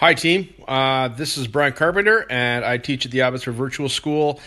Hi, team. This is Brian Carpenter, and I teach at the Abbotsford Virtual School,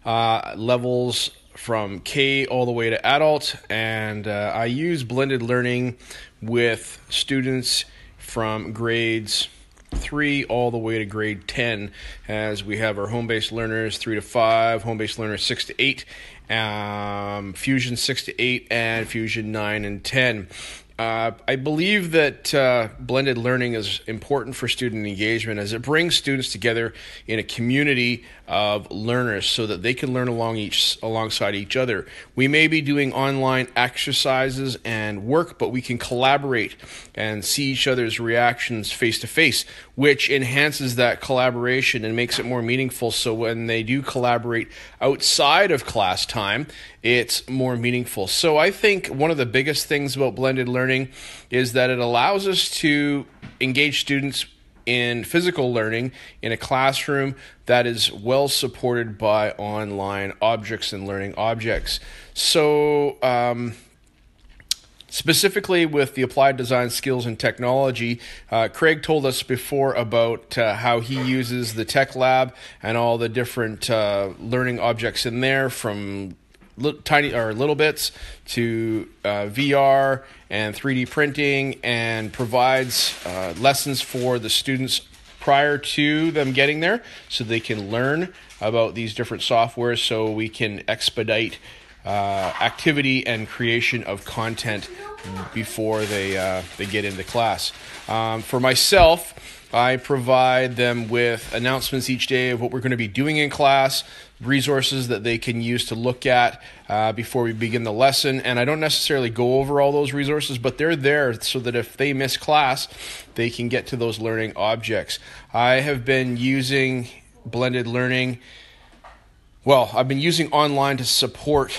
levels from K all the way to adult, and I use blended learning with students from grades 3 all the way to grade 10, as we have our home-based learners 3 to 5, home-based learners 6 to 8, Fusion 6 to 8, and Fusion 9 and 10. I believe that blended learning is important for student engagement, as it brings students together in a community of learners so that they can learn alongside each other. We may be doing online exercises and work, but we can collaborate and see each other's reactions face to face, which enhances that collaboration and makes it more meaningful. So when they do collaborate outside of class time, it's more meaningful. So I think one of the biggest things about blended learning is that it allows us to engage students in physical learning in a classroom that is well supported by online objects and learning objects. So specifically with the applied design skills and technology, Craig told us before about how he uses the tech lab and all the different learning objects in there, from little bits to VR and 3D printing, and provides lessons for the students prior to them getting there so they can learn about these different softwares, so we can expedite activity and creation of content before they get into class. For myself, I provide them with announcements each day of what we're going to be doing in class, resources that they can use to look at before we begin the lesson. And I don't necessarily go over all those resources, but they're there so that if they miss class, they can get to those learning objects. I have been using blended learning. Well, I've been using online to support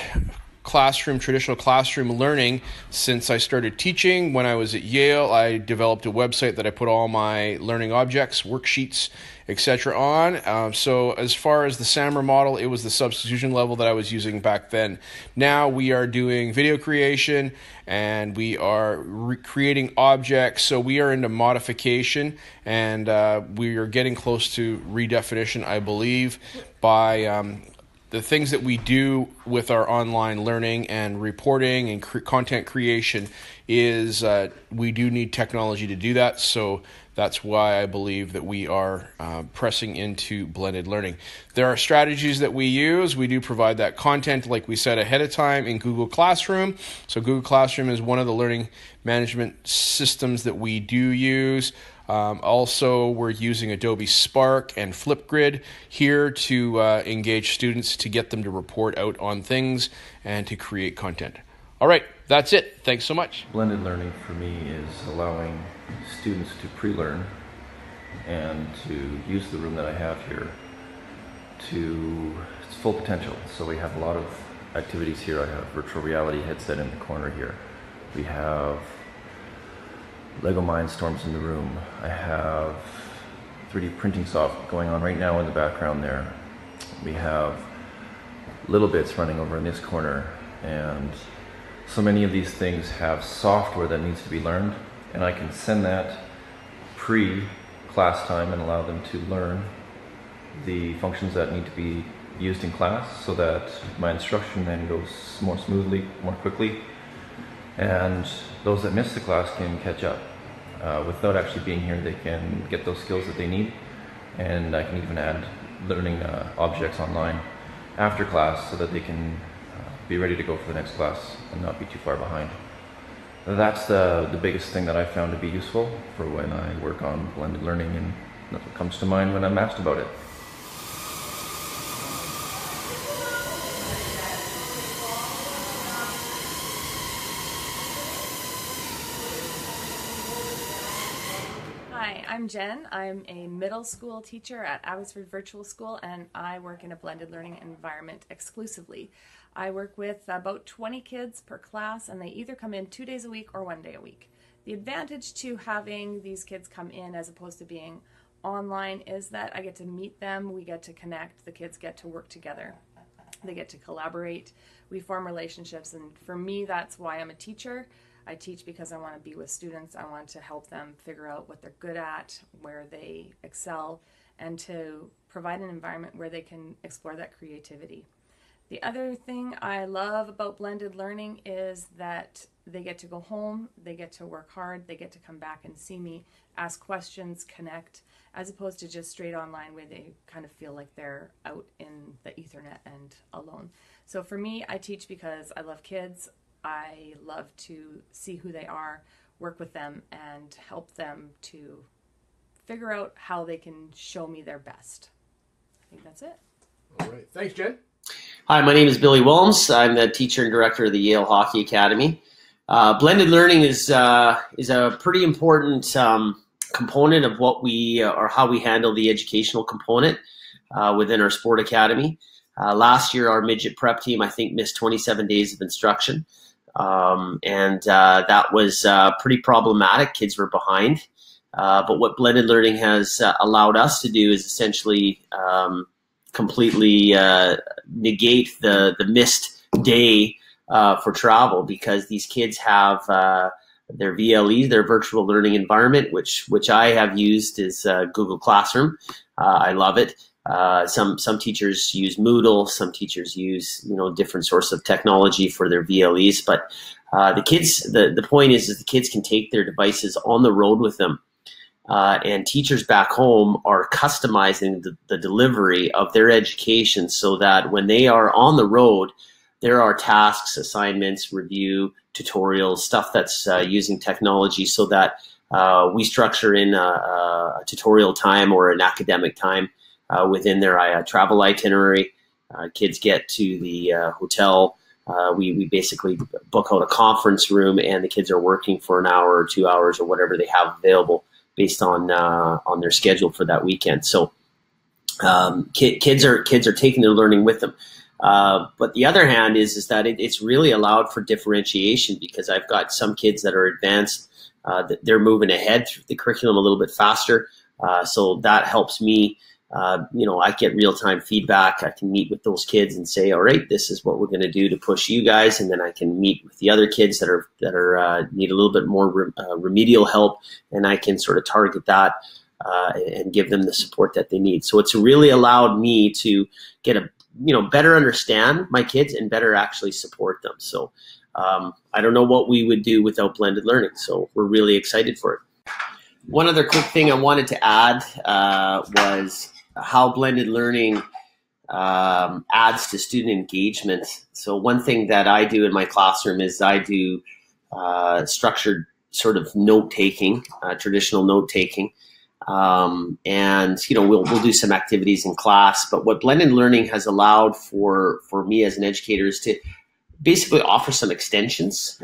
traditional classroom learning since I started teaching. When I was at Yale, I developed a website that I put all my learning objects, worksheets, etc. on. So as far as the SAMR model, it was the substitution level that I was using back then. Now we are doing video creation, and we are creating objects. So we are into modification, and we are getting close to redefinition, I believe, by the things that we do with our online learning and reporting and content creation is we do need technology to do that. So that's why I believe that we are pressing into blended learning. There are strategies that we use. We do provide that content, like we said, ahead of time in Google Classroom. So Google Classroom is one of the learning management systems that we do use. Also, we're using Adobe Spark and Flipgrid here to engage students, to get them to report out on things and to create content. All right, that's it. Thanks so much. Blended learning for me is allowing students to pre-learn and to use the room that I have here to its full potential. So we have a lot of activities here. I have a virtual reality headset in the corner here. We have Lego Mindstorms in the room. I have 3D printing software going on right now in the background there. We have little bits running over in this corner, and so many of these things have software that needs to be learned, and I can send that pre-class time and allow them to learn the functions that need to be used in class, so that my instruction then goes more smoothly, more quickly, and those that miss the class can catch up. Without actually being here, they can get those skills that they need, and I can even add learning objects online after class so that they can be ready to go for the next class and not be too far behind. That's the biggest thing that I found to be useful for when I work on blended learning, and that's what comes to mind when I'm asked about it. Hi, I'm Jen. I'm a middle school teacher at Abbotsford Virtual School, and I work in a blended learning environment exclusively. I work with about 20 kids per class, and they either come in 2 days a week or 1 day a week. The advantage to having these kids come in as opposed to being online is that I get to meet them, we get to connect, the kids get to work together, they get to collaborate, we form relationships, and for me that's why I'm a teacher. I teach because I want to be with students. I want to help them figure out what they're good at, where they excel, and to provide an environment where they can explore that creativity. The other thing I love about blended learning is that they get to go home, they get to work hard, they get to come back and see me, ask questions, connect, as opposed to just straight online where they kind of feel like they're out in the Ethernet and alone. So for me, I teach because I love kids. I love to see who they are, work with them, and help them to figure out how they can show me their best. I think that's it. All right. Thanks, Jen. Hi, my name is Billy Wilms. I'm the teacher and director of the Yale Hockey Academy. Blended learning is a pretty important component of what we or how we handle the educational component within our sport academy. Last year, our midget prep team, I think, missed 27 days of instruction. And that was pretty problematic. Kids were behind. But what blended learning has allowed us to do is essentially completely negate the missed day for travel, because these kids have their VLE, their virtual learning environment, which I have used is Google Classroom. I love it. Some teachers use Moodle, some teachers use different sorts of technology for their VLEs. But the kids, the point is the kids can take their devices on the road with them. And teachers back home are customizing the delivery of their education so that when they are on the road, there are tasks, assignments, review, tutorials, stuff that's using technology, so that we structure in a tutorial time or an academic time within their travel itinerary. Kids get to the hotel. We basically book out a conference room, and the kids are working for an hour or 2 hours or whatever they have available, based on their schedule for that weekend. So kids are taking their learning with them. But the other hand is that it's really allowed for differentiation, because I've got some kids that are advanced, that they're moving ahead through the curriculum a little bit faster. So that helps me. I get real-time feedback. I can meet with those kids and say, all right, this is what we're going to do to push you guys. And then I can meet with the other kids that are need a little bit more remedial help, and I can sort of target that and give them the support that they need. So it's really allowed me to get better understand my kids and better actually support them. So I don't know what we would do without blended learning. So we're really excited for it. One other quick thing I wanted to add was how blended learning adds to student engagement. So one thing that I do in my classroom is I do structured sort of note-taking, traditional note-taking. And we'll do some activities in class. But what blended learning has allowed for me as an educator is to basically offer some extensions.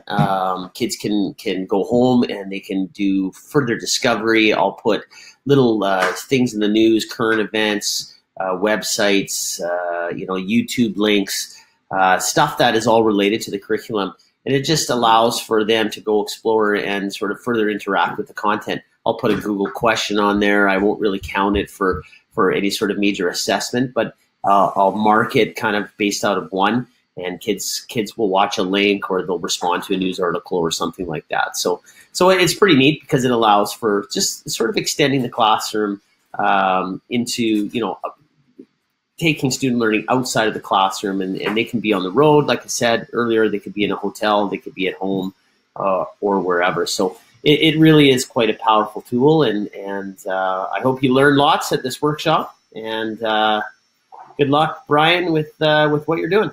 Kids can go home and they can do further discovery. I'll put little things in the news, current events, websites, YouTube links, stuff that is all related to the curriculum. And it just allows for them to go explore and sort of further interact with the content. I'll put a Google question on there. I won't really count it for any sort of major assessment, but I'll mark it kind of based out of one. And kids will watch a link, or they'll respond to a news article or something like that. So it's pretty neat, because it allows for just sort of extending the classroom into taking student learning outside of the classroom, and they can be on the road, like I said earlier. They could be in a hotel, they could be at home, or wherever. So it really is quite a powerful tool, and I hope you learn lots at this workshop. And good luck, Brian, with what you're doing.